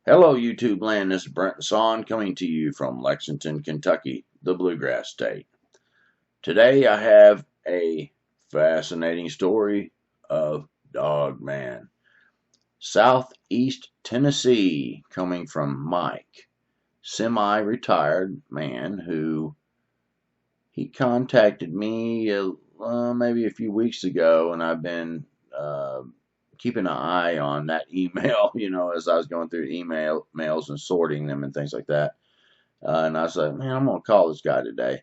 Hello, YouTube land. This is Brent Son coming to you from Lexington, Kentucky, the Bluegrass State. Today I have a fascinating story of Dogman, Southeast Tennessee, coming from Mike, semi-retired man who he contacted me maybe a few weeks ago, and I've been keeping an eye on that email, as I was going through mails and sorting them and things like that. And I was like, man, I'm going to call this guy today.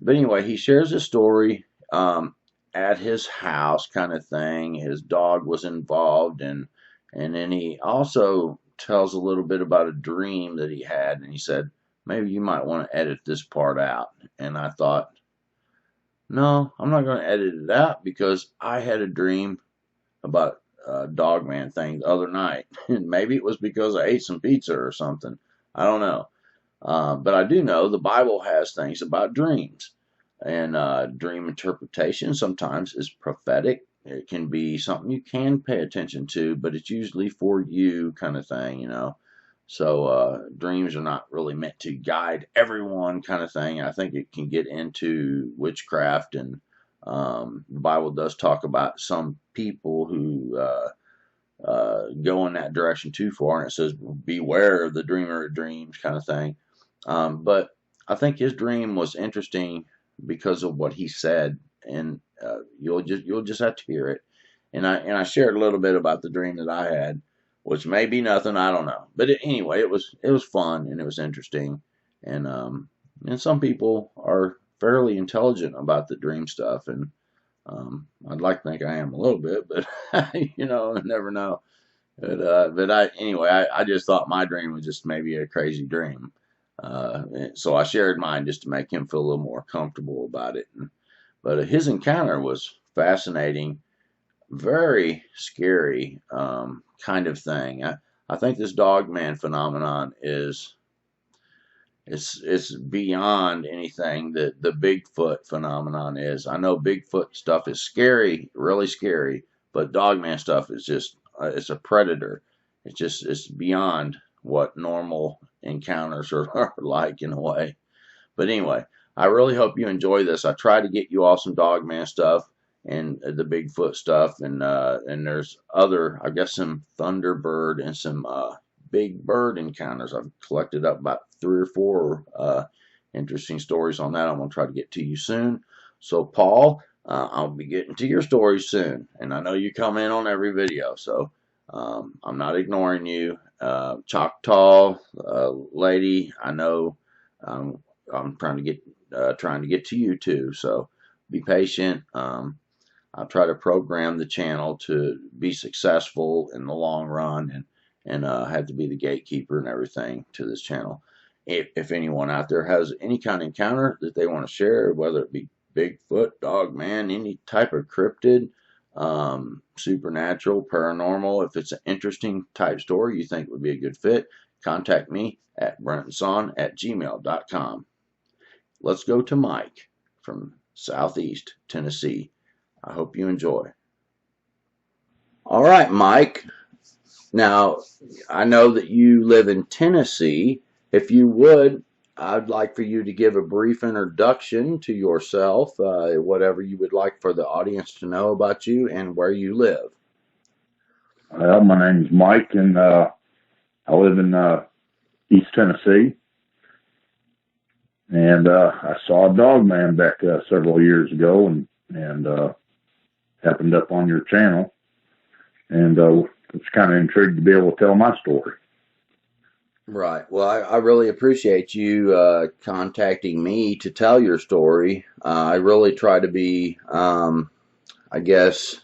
But anyway, he shares his story at his house kind of thing. His dog was involved, and then he also tells a little bit about a dream that he had. And he said, maybe you might want to edit this part out. And I thought, no, I'm not going to edit it out because I had a dream about Dogman thing the other night. And maybe it was because I ate some pizza or something. I don't know. But I do know the Bible has things about dreams. And dream interpretation sometimes is prophetic. It can be something you can pay attention to, but it's usually for you kind of thing, So dreams are not really meant to guide everyone kind of thing. I think it can get into witchcraft, and the Bible does talk about some people who go in that direction too far, and it says, beware of the dreamer of dreams kind of thing. But I think his dream was interesting because of what he said, and you'll just have to hear it. And I shared a little bit about the dream that I had, which may be nothing, I don't know. But anyway, it was fun and it was interesting, and some people are fairly intelligent about the dream stuff, and I'd like to think I am a little bit, but I never know. But I just thought my dream was just maybe a crazy dream. So I shared mine just to make him feel a little more comfortable about it. But his encounter was fascinating, very scary kind of thing. I think this Dogman phenomenon it's beyond anything that the Bigfoot phenomenon is. I know Bigfoot stuff is scary, really scary, but Dogman stuff is just it's a predator. It's beyond what normal encounters are like in a way. But anyway, I really hope you enjoy this. I try to get you all some Dogman stuff and the Bigfoot stuff, and there's other, I guess, some Thunderbird and some big bird encounters. I've collected up about 3 or 4 interesting stories on that. I'm going to try to get to you soon. So Paul, I'll be getting to your stories soon, and I know you come in on every video, so I'm not ignoring you. Choctaw lady, I know I'm trying to get to you too, so be patient. I'll try to program the channel to be successful in the long run, and have to be the gatekeeper and everything to this channel. If anyone out there has any kind of encounter that they want to share, whether it be Bigfoot, Dogman, any type of cryptid, supernatural, paranormal, if it's an interesting type story you think would be a good fit, contact me at brentonson@gmail.com. Let's go to Mike from Southeast Tennessee. I hope you enjoy. All right, Mike. Now, I know that you live in Tennessee. If you would, I'd like for you to give a brief introduction to yourself, whatever you would like for the audience to know about you and where you live. Well, my name's Mike, and I live in East Tennessee. And I saw a Dogman back several years ago, and happened up on your channel, and it's kind of intrigued to be able to tell my story. Right. Well, I really appreciate you contacting me to tell your story. I really try to be, I guess,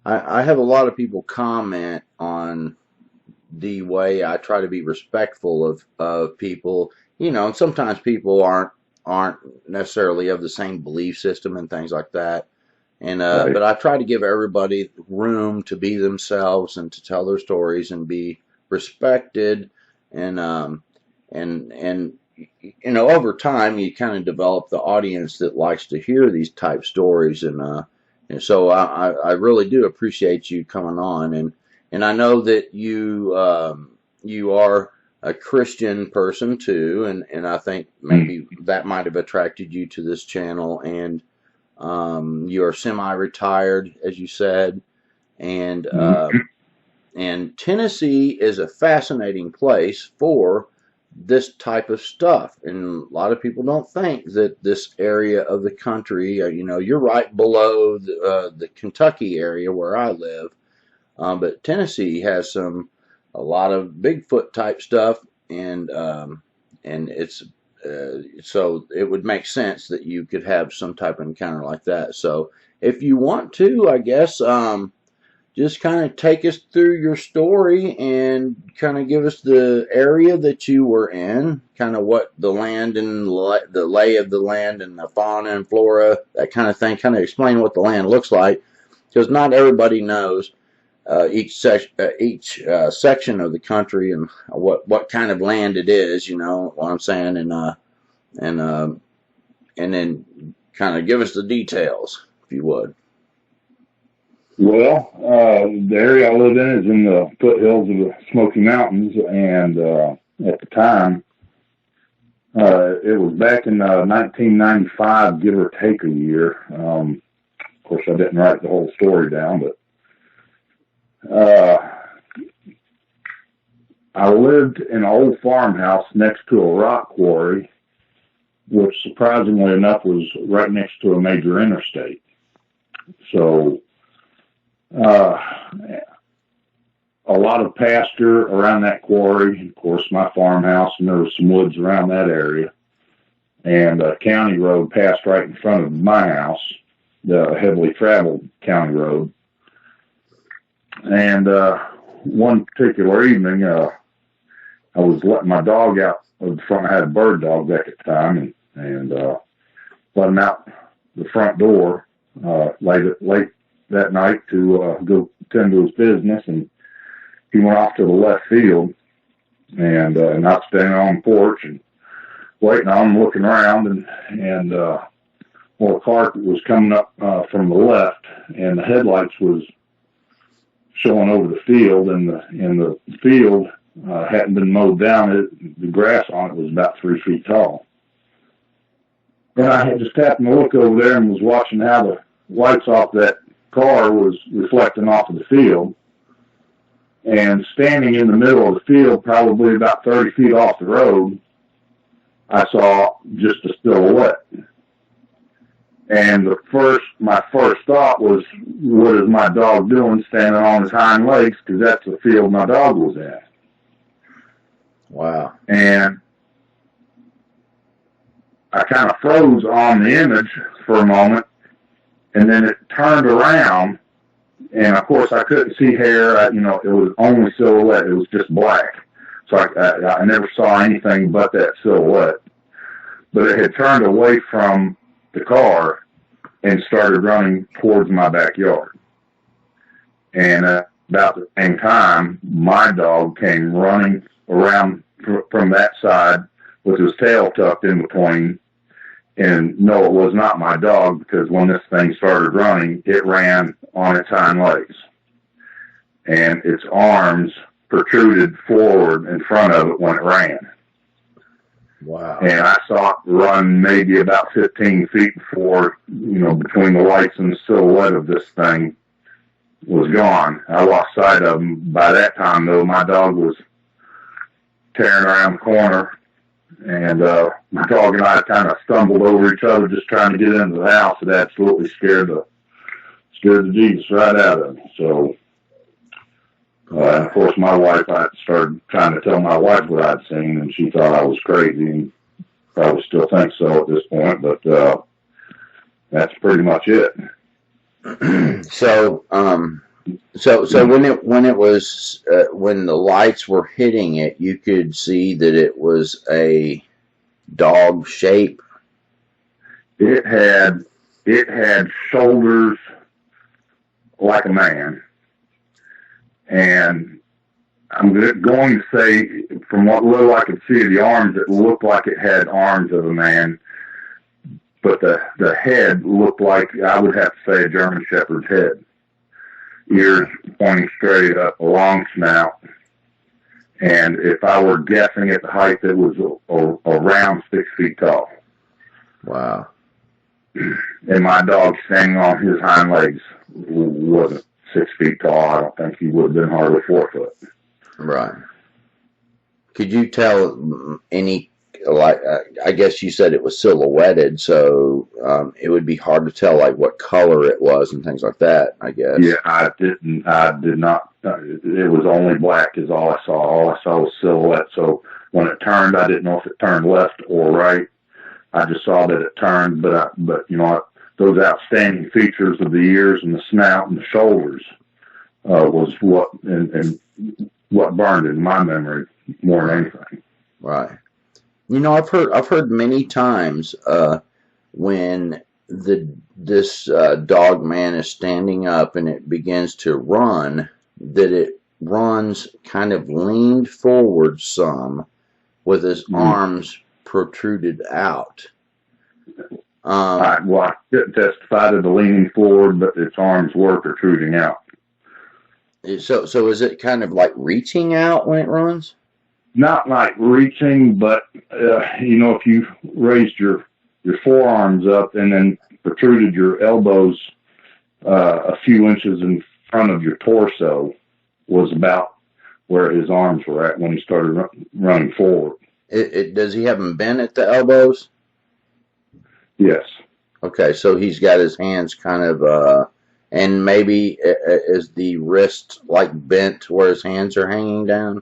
I have a lot of people comment on the way I try to be respectful of people, and sometimes people aren't necessarily of the same belief system and things like that. And Right. But I try to give everybody room to be themselves and to tell their stories and be respected. And over time you kind of develop the audience that likes to hear these type stories. And so I really do appreciate you coming on. And I know that you you are a Christian person too, and I think maybe that might have attracted you to this channel. And you are semi-retired, as you said, and Tennessee is a fascinating place for this type of stuff. And a lot of people don't think that this area of the country, you're right below the Kentucky area where I live, but Tennessee has a lot of Bigfoot type stuff, and it's so it would make sense that you could have some type of encounter like that. So if you want to, I guess, just kind of take us through your story and kind of give us the area that you were in, kind of what the land and the lay of the land and the fauna and flora, that kind of thing, kind of explain what the land looks like, because not everybody knows each section of the country and what kind of land it is, you know what I'm saying, and then kind of give us the details, if you would. Well, the area I live in is in the foothills of the Smoky Mountains, and at the time, it was back in 1995, give or take a year. Of course, I didn't write the whole story down, but I lived in an old farmhouse next to a rock quarry, which surprisingly enough was right next to a major interstate. So a lot of pasture around that quarry, of course my farmhouse, and there was some woods around that area, and a county road passed right in front of my house, the heavily traveled county road. And one particular evening, I was letting my dog out of the front. I had a bird dog back at the time, and let him out the front door late that night to go tend to his business, and he went off to the left field, and I was standing on the porch and waiting on him, looking around, and well, a car was coming up from the left, and the headlights was showing over the field, and the field hadn't been mowed down. The grass on it was about 3 feet tall. And I had just happened to look over there and was watching how the lights off that car was reflecting off of the field. And standing in the middle of the field, probably about 30 feet off the road, I saw just a silhouette. And my first thought was, what is my dog doing standing on his hind legs? Because that's the field my dog was at. Wow. And I kind of froze on the image for a moment, and then it turned around, and of course I couldn't see hair. It was only silhouette. It was just black. So I never saw anything but that silhouette. But it had turned away from the car and started running towards my backyard. And about the same time, my dog came running around from that side with his tail tucked in between. And no, it was not my dog, because when this thing started running, it ran on its hind legs. And its arms protruded forward in front of it when it ran. Wow. And I saw it run maybe about 15 feet before, between the lights and the silhouette of this thing was gone. I lost sight of him. By that time, though, my dog was tearing around the corner, and my dog and I kind of stumbled over each other just trying to get into the house. It absolutely scared the Jesus right out of me. So, and of course, my wife, I started trying to tell my wife what I'd seen, and she thought I was crazy, and probably still thinks so at this point, but that's pretty much it. So when the lights were hitting it, you could see that it was a dog shape. It had shoulders like a man. And I'm going to say, from what little I could see of the arms, it looked like it had arms of a man. But the head looked like, I would have to say, a German Shepherd's head. Ears pointing straight up, a long snout. And if I were guessing at the height, it was around 6 feet tall. Wow. And my dog standing on his hind legs wasn't 6 feet tall. I don't think he would have been hardly 4 foot. Right. Could you tell any, like, I guess you said it was silhouetted, so it would be hard to tell, like, what color it was and things like that, I guess. Yeah, I did not. It was only black is all I saw. All I saw was silhouette. So when it turned, I didn't know if it turned left or right. I just saw that it turned, but those outstanding features of the ears and the snout and the shoulders was what and what burned in my memory more than anything. Right. I've heard many times when this Dogman is standing up and it begins to run, that it runs kind of leaned forward some with his arms protruded out. I couldn't testify to the leaning forward, but its arms were protruding out. So is it kind of like reaching out when it runs? Not like reaching, but if you raised your forearms up and then protruded your elbows a few inches in front of your torso, was about where his arms were at when he started running forward. Does he have them bent at the elbows? Yes. Okay, so he's got his hands kind of, and maybe is the wrist like bent where his hands are hanging down?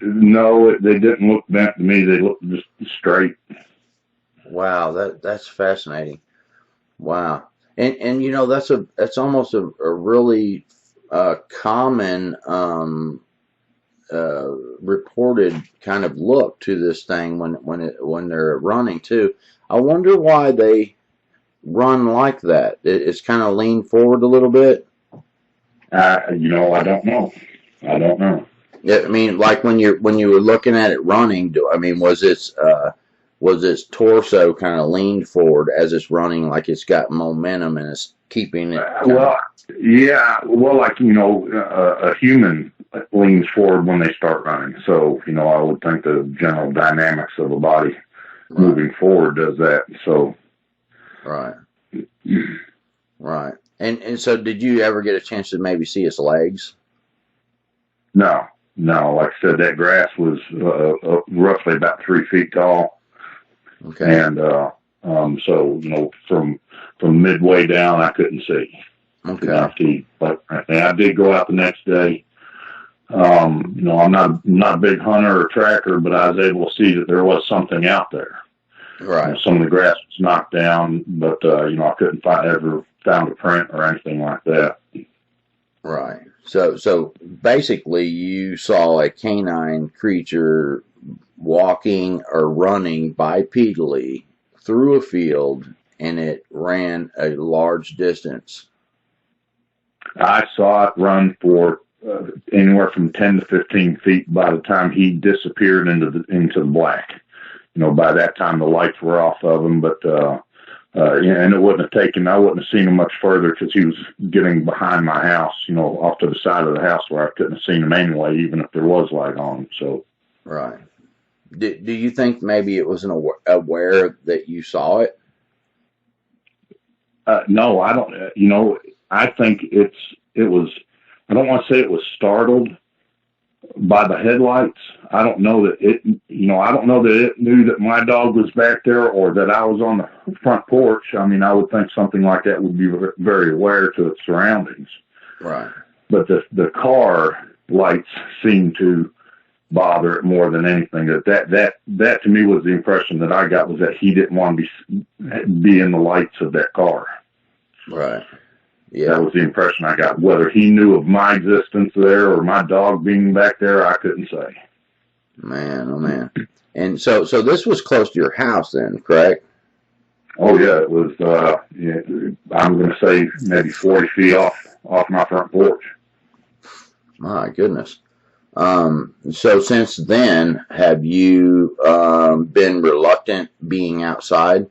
No, they didn't look bent to me. They looked just straight. Wow, that's fascinating. Wow, and that's almost a really common reported kind of look to this thing when they're running too. I wonder why they run like that. It's kind of leaned forward a little bit. I don't know. I don't know. Yeah, I mean, like when you were looking at it running, was its torso kind of leaned forward as it's running, like it's got momentum and it's keeping it? A human leans forward when they start running. So, I would think the general dynamics of a body moving forward does that. So, right. And so, did you ever get a chance to maybe see its legs? No. Like I said, that grass was roughly about 3 feet tall. Okay. And so from midway down, I couldn't see. Okay. But I did go out the next day. I'm not a big hunter or tracker, but I was able to see that there was something out there. Right. Some of the grass was knocked down, but I couldn't ever found a print or anything like that. Right. So basically, you saw a canine creature walking or running bipedally through a field, and it ran a large distance. I saw it run for anywhere from 10 to 15 feet by the time he disappeared into the black. By that time the lights were off of him, but and it wouldn't have taken. I wouldn't have seen him much further because he was getting behind my house, off to the side of the house where I couldn't have seen him anyway, even if there was light on him. So, right. Do you think maybe it was aware that you saw it? No, I don't. I think it was. I don't want to say it was startled by the headlights. I don't know that it. I don't know that it knew that my dog was back there or that I was on the front porch. I mean, I would think something like that would be very aware to its surroundings. Right. But the car lights seemed to bother it more than anything. That to me was the impression that I got, was that he didn't want to be in the lights of that car. Right. Yeah. That was the impression I got. Whether he knew of my existence there or my dog being back there, I couldn't say. Man, oh man. And so this was close to your house then, correct? Oh yeah, it was. I'm going to say maybe 40 feet off my front porch. My goodness. So since then, have you been reluctant being outside?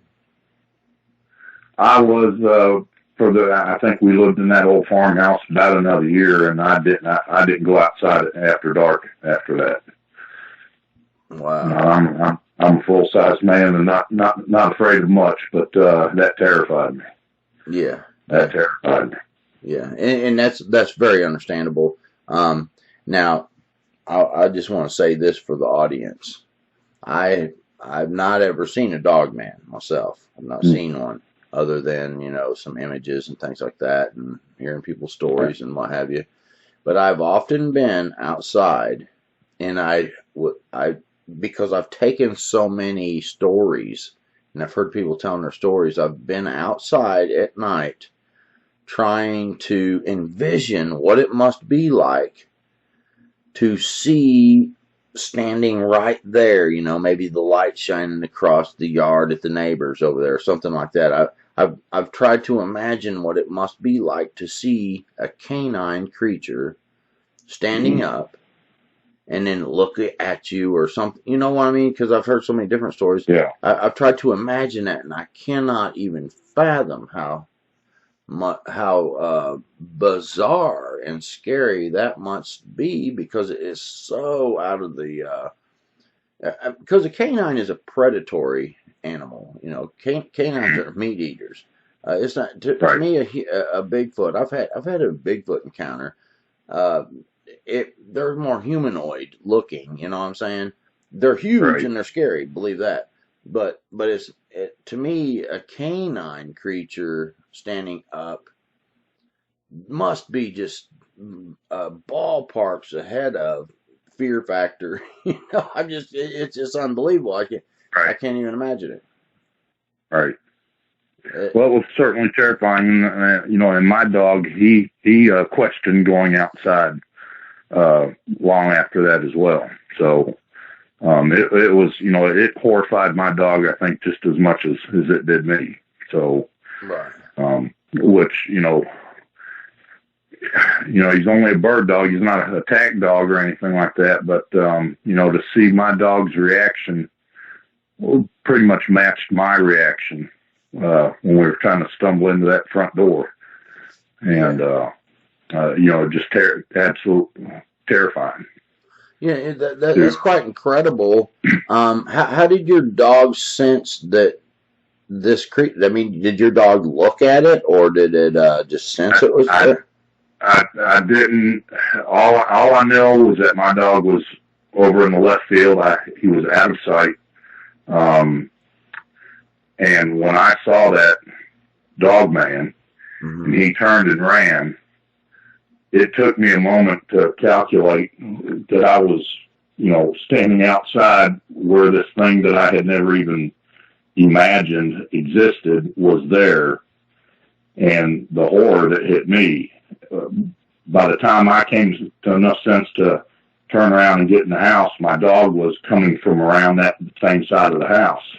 I was I think we lived in that old farmhouse about another year, and I didn't go outside after dark after that. Wow. I'm a full-size man and not afraid of much, but that terrified me. Yeah. That terrified me. Yeah, and that's very understandable. Now, I just want to say this for the audience. I've not ever seen a Dogman myself. I've not seen one other than, some images and things like that, and hearing people's stories and what have you. But I've often been outside, and because I've taken so many stories, and I've heard people telling their stories, I've been outside at night trying to envision what it must be like to see standing right there, maybe the light shining across the yard at the neighbors over there, something like that. I've tried to imagine what it must be like to see a canine creature standing up and then look at you or something. You know what I mean? Because I've heard so many different stories. Yeah. I've tried to imagine that, and I cannot even fathom how bizarre and scary that must be, because it is so out of the because a canine is a predatory animal. Canines are meat eaters. It's not to me a Bigfoot. I've had a Bigfoot encounter. They're more humanoid looking. You know what I'm saying? They're huge and they're scary. Believe that. But to me, a canine creature standing up must be just ballparks ahead of fear factor. It's just unbelievable. I can't even imagine it. Right. Well, it was certainly terrifying. And my dog, he questioned going outside long after that as well. So it was, it horrified my dog, I think, just as much as it did me. So, which, he's only a bird dog. He's not an attack dog or anything like that. But, to see my dog's reaction pretty much matched my reaction when we were trying to stumble into that front door. And, just absolutely terrifying. Yeah, that's quite incredible. How did your dog sense that this creature? I mean, did your dog look at it, or did it just sense it was there? I didn't. All I know was that my dog was over in the left field. He was out of sight. And when I saw that Dogman, and he turned and ran, it took me a moment to calculate that I was, standing outside where this thing that I had never even imagined existed was there, and the horror that hit me. By the time I came to enough sense to turn around and get in the house, my dog was coming from around that same side of the house.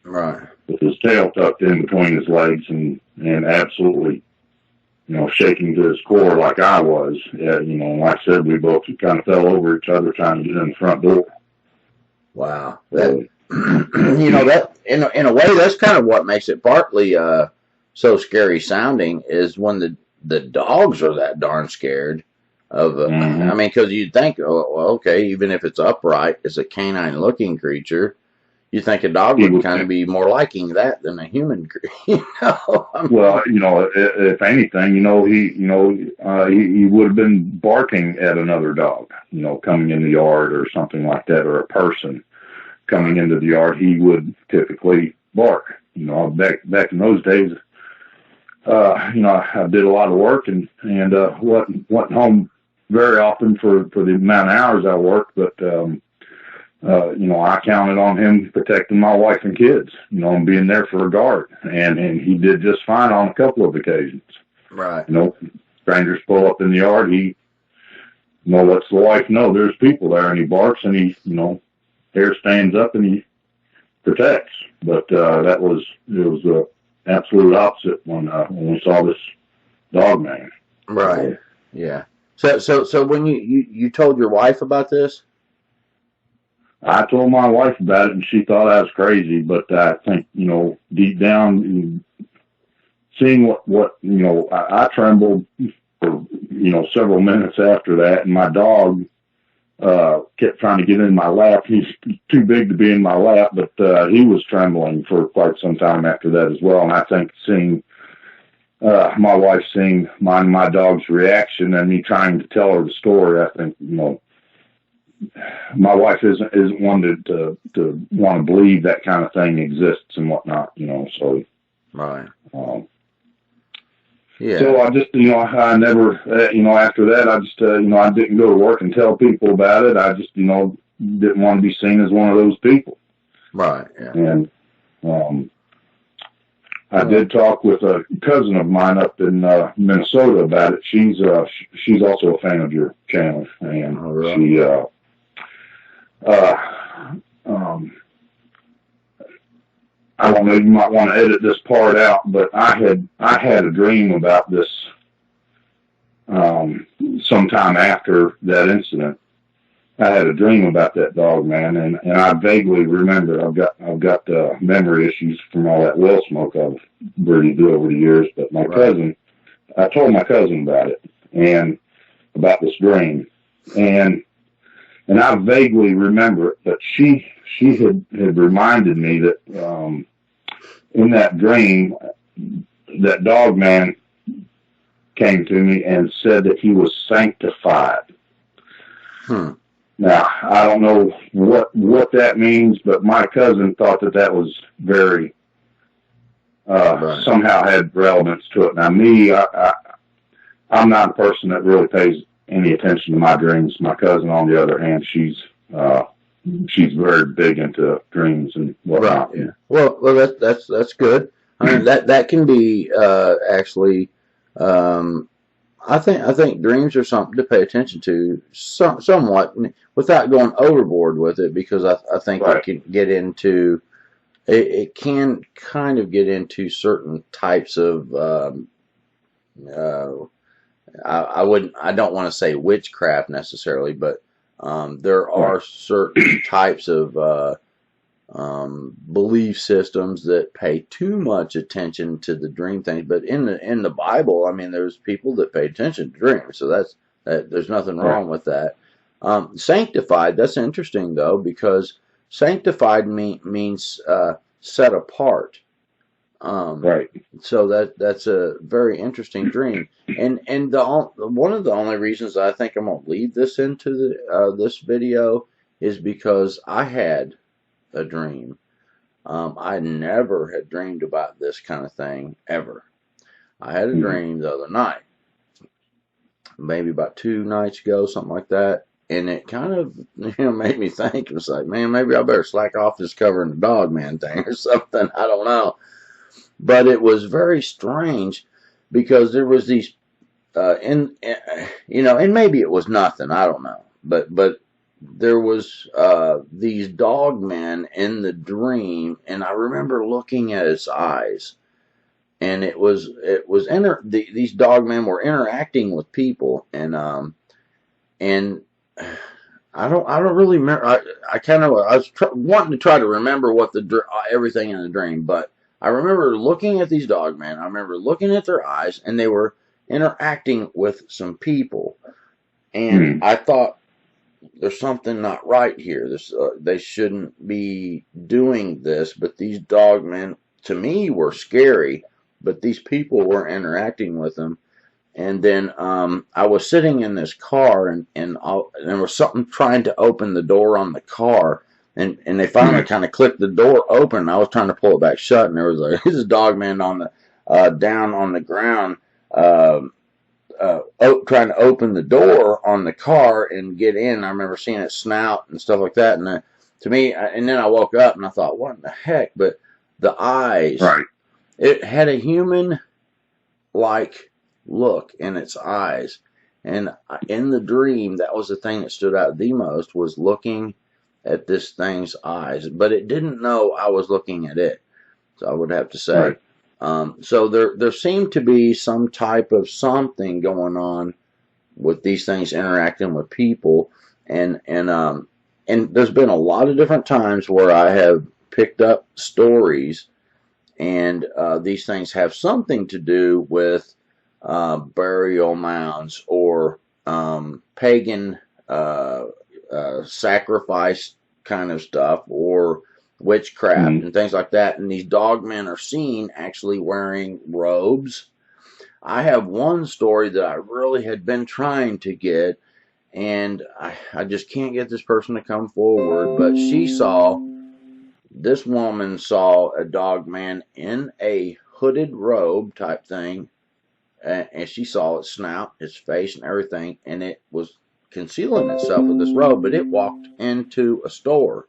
Right. With his tail tucked in between his legs and absolutely, shaking to his core like I was. Like I said, we both kind of fell over each other trying to get in the front door. Wow. That, that in a way, that's kind of what makes it partly so scary sounding, is when the dogs are that darn scared of, I mean, because you'd think, okay, even if it's upright, it's a canine looking creature. You think a dog would kind of be more liking that than a human creature. Well, if anything, he would have been barking at another dog, coming in the yard or something like that, or a person coming into the yard, he would typically bark. Back in those days, I did a lot of work and wasn't home very often for the amount of hours I worked, but I counted on him protecting my wife and kids, and being there for a guard, and he did just fine on a couple of occasions. Right. Strangers pull up in the yard, he lets the wife know there's people there, and he barks, and he hair stands up, and he protects. But it was the absolute opposite when we saw this Dogman. Right. Yeah. So when you told your wife about this? I told my wife about it, and she thought I was crazy. But I think deep down, seeing what I trembled for several minutes after that, and my dog kept trying to get in my lap. He's too big to be in my lap, but he was trembling for quite some time after that as well. And I think seeing my wife seeing my dog's reaction and me trying to tell her the story, I think my wife isn't one to want to believe that kind of thing exists and whatnot. So Right. Yeah. So I just, I never, after that, I just, I didn't go to work and tell people about it. I just, didn't want to be seen as one of those people. Right. Yeah. And I did talk with a cousin of mine up in Minnesota about it. She's also a fan of your channel, and she, I don't know, you might want to edit this part out, but I had a dream about this sometime after that incident. I had a dream about that Dogman, and I vaguely remember. I've got memory issues from all that well smoke I've breathed over the years. But my cousin, I told my cousin about it and about this dream, and I vaguely remember it. But she had reminded me that in that dream, that Dogman came to me and said that he was sanctified. Now, I don't know what that means, but my cousin thought that was very, somehow had relevance to it. Now, me, I'm not a person that really pays any attention to my dreams. My cousin, on the other hand, she's very big into dreams and whatnot. Right. Yeah. Well, that's good. I mean, that can be actually. I think dreams are something to pay attention to, somewhat, without going overboard with it, because I think it can get into. It can kind of get into certain types of. I don't want to say witchcraft necessarily, but there are certain types of belief systems that pay too much attention to the dream things. But in the Bible, I mean, there's people that pay attention to dreams, so there's nothing wrong with that. Sanctified, that's interesting though, because sanctified means set apart. So that's a very interesting dream, and one of the only reasons I think I'm gonna leave this into this video is because I had a dream. I never had dreamed about this kind of thing ever. I had a dream the other night, maybe about 2 nights ago, something like that, and it kind of made me think. It was like, man, maybe I better slack off this covering the Dogman thing or something. I don't know. But it was very strange because there was these, and maybe it was nothing. I don't know. But there was these dogmen in the dream, and I remember looking at his eyes, and these dogmen were interacting with people, and I don't really remember. I was wanting to try to remember what everything in the dream, but I remember looking at these dogmen. I remember looking at their eyes, and they were interacting with some people. And I thought, there's something not right here. They shouldn't be doing this. But these dogmen, to me, were scary. But these people were interacting with them. And then I was sitting in this car, and there was something trying to open the door on the car. And they finally kind of clicked the door open. I was trying to pull it back shut, and there was this Dogman on the down on the ground, trying to open the door on the car and get in. I remember seeing it snout and stuff like that. And to me, and then I woke up and I thought, what in the heck? But the eyes, it had a human-like look in its eyes. And in the dream, that was the thing that stood out the most, was looking at this thing's eyes, but it didn't know I was looking at it. So I would have to say, so there seemed to be some type of something going on with these things interacting with people, and there's been a lot of different times where I have picked up stories, and these things have something to do with burial mounds or pagan sacrifice kind of stuff, or witchcraft and things like that. And these dogmen are seen actually wearing robes. I have one story that I really had been trying to get, and I just can't get this person to come forward, but this woman saw a dogman in a hooded robe type thing, and she saw its snout, its face, and everything, and it was concealing itself with this robe, but it walked into a store,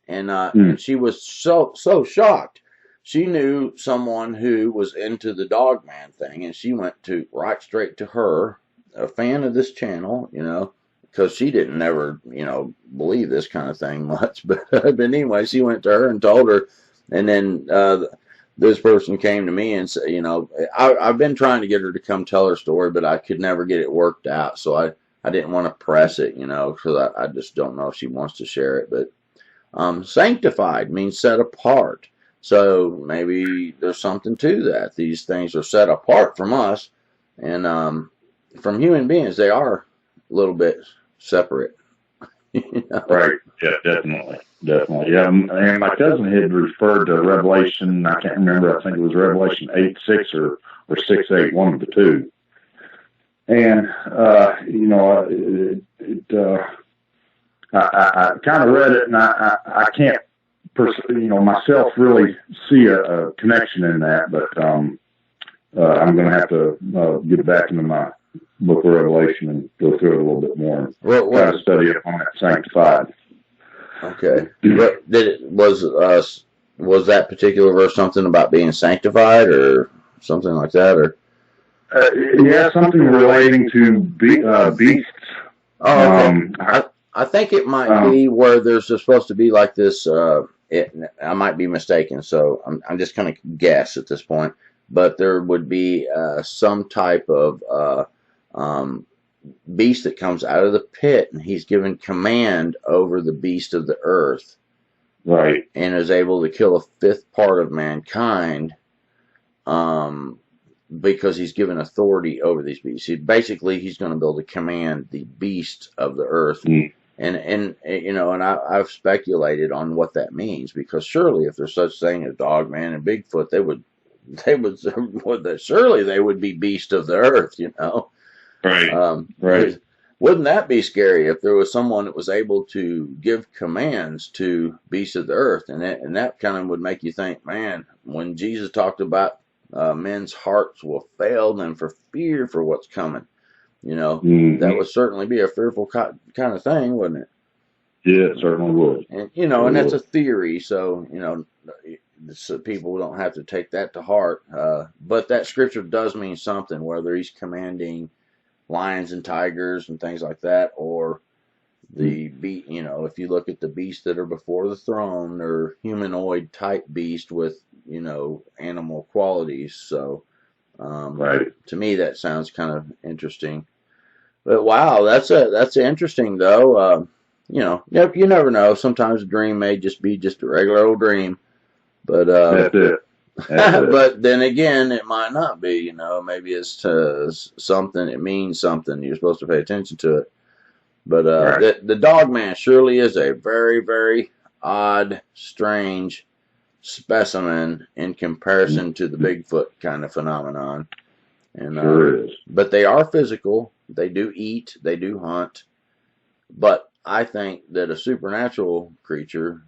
and she was so shocked. She knew someone who was into the dogman thing, and she went right straight to her, a fan of this channel, because she didn't never, believe this kind of thing much. But anyway, she went to her and told her, and then this person came to me and said, I've been trying to get her to come tell her story, but I could never get it worked out. So I didn't want to press it, because I just don't know if she wants to share it. But sanctified means set apart. So maybe there's something to that. These things are set apart from us, and from human beings, they are a little bit separate. Right. Yeah, definitely. Yeah, and my cousin had referred to Revelation. I can't remember. I think it was Revelation 8:6 or 6:8, one of the two. And I kind of read it, and I can't, myself really see a connection in that. But I'm going to have to get back into my book of Revelation and go through it a little bit more and try to study up on that sanctified. Okay. But was that particular verse something about being sanctified or something like that, or? Yeah, something relating to beasts. Oh, okay. I think it might be where there's supposed to be like this. I might be mistaken, so I'm just going to guess at this point. But there would be some type of beast that comes out of the pit, and he's given command over the beast of the earth, right, and is able to kill a fifth part of mankind, because he's given authority over these beasts. He's going to be able to command the beast of the earth, and I've speculated on what that means, because surely if there's such thing as Dogman and Bigfoot, they would surely they would be beast of the earth, Right. Right. Wouldn't that be scary if there was someone that was able to give commands to beasts of the earth? And that kind of would make you think, man, when Jesus talked about men's hearts will fail them for fear for what's coming, that would certainly be a fearful kind of thing, wouldn't it? Yeah, it certainly would. And, and that's a theory, so, so people don't have to take that to heart. But that scripture does mean something, whether he's commanding lions and tigers and things like that, or if you look at the beasts that are before the throne, they're humanoid type beast with, animal qualities. So, right. To me, that sounds kind of interesting. But wow, that's interesting though. You never know. Sometimes a dream may just be just a regular old dream, but that's it. But then again, it might not be. Maybe it's something. It means something. You're supposed to pay attention to it. But right. the Dogman surely is a very, very odd, strange specimen in comparison to the Bigfoot kind of phenomenon. And sure is. But they are physical. They do eat. They do hunt. But I think that a supernatural creature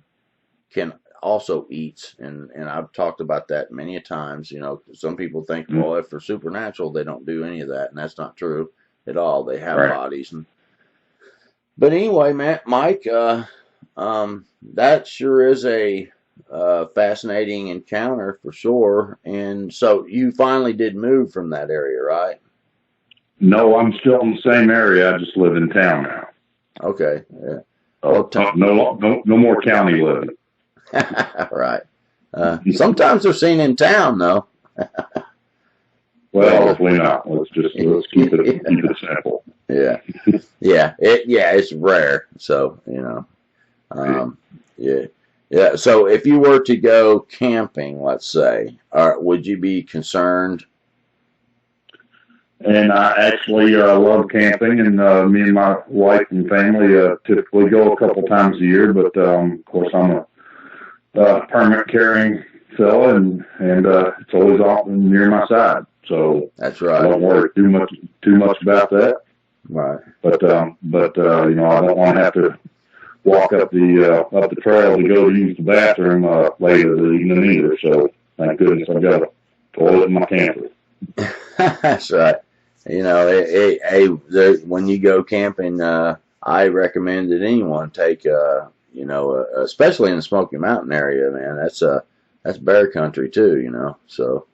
can also eat, and I've talked about that many a times. Some people think, well, if they're supernatural, they don't do any of that, and that's not true at all. They have bodies. But anyway, Mike, that sure is a fascinating encounter for sure. And so you finally did move from that area, right? No, I'm still in the same area. I just live in town now. Okay. Yeah. No more county living. Right. Sometimes they're seen in town, though. Well, hopefully not. Let's keep it simple. Yeah. It's rare. So, yeah. Yeah. So if you were to go camping, let's say, would you be concerned? And I actually love camping, and me and my wife and family typically go a couple times a year. But of course, I'm a permit carrying fella, and it's always off near my side. So That's I right. don't worry too much about that. Right. But you know, I don't want to have to walk up the trail to go to use the bathroom later this evening either. So thank goodness I've got a toilet in my camper. That's right. You know, when you go camping, I recommend that anyone take, you know, especially in the Smoky Mountain area, man. That's bear country too, you know. So,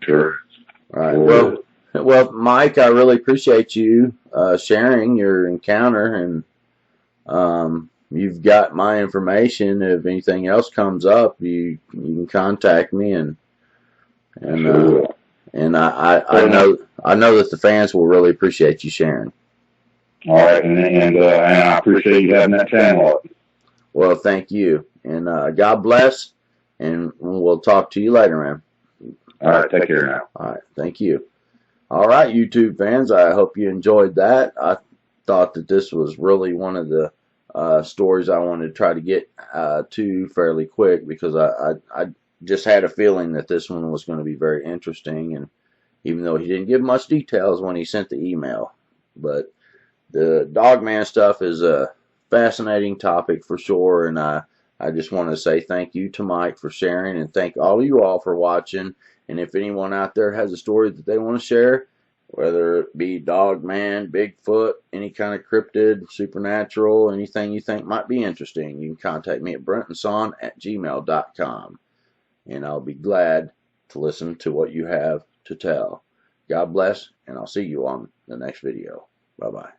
Sure. right. Well, Mike, I really appreciate you sharing your encounter, and you've got my information. If anything else comes up, you can contact me, and Sure. and I know that the fans will really appreciate you sharing. All right, and I appreciate you having that channel up. Well, thank you, and God bless, and we'll talk to you later, man. All right, take care now. All right, thank you. All right, YouTube fans, I hope you enjoyed that. I thought that this was really one of the stories I wanted to try to get to fairly quick, because I just had a feeling that this one was going to be very interesting, and even though he didn't give much details when he sent the email. But the Dogman stuff is a fascinating topic for sure, and I just want to say thank you to Mike for sharing, and thank all of you all for watching. And if anyone out there has a story that they want to share, whether it be Dogman, Bigfoot, any kind of cryptid, supernatural, anything you think might be interesting, you can contact me at brentonson@gmail.com, and I'll be glad to listen to what you have to tell. God bless, and I'll see you on the next video. Bye-bye.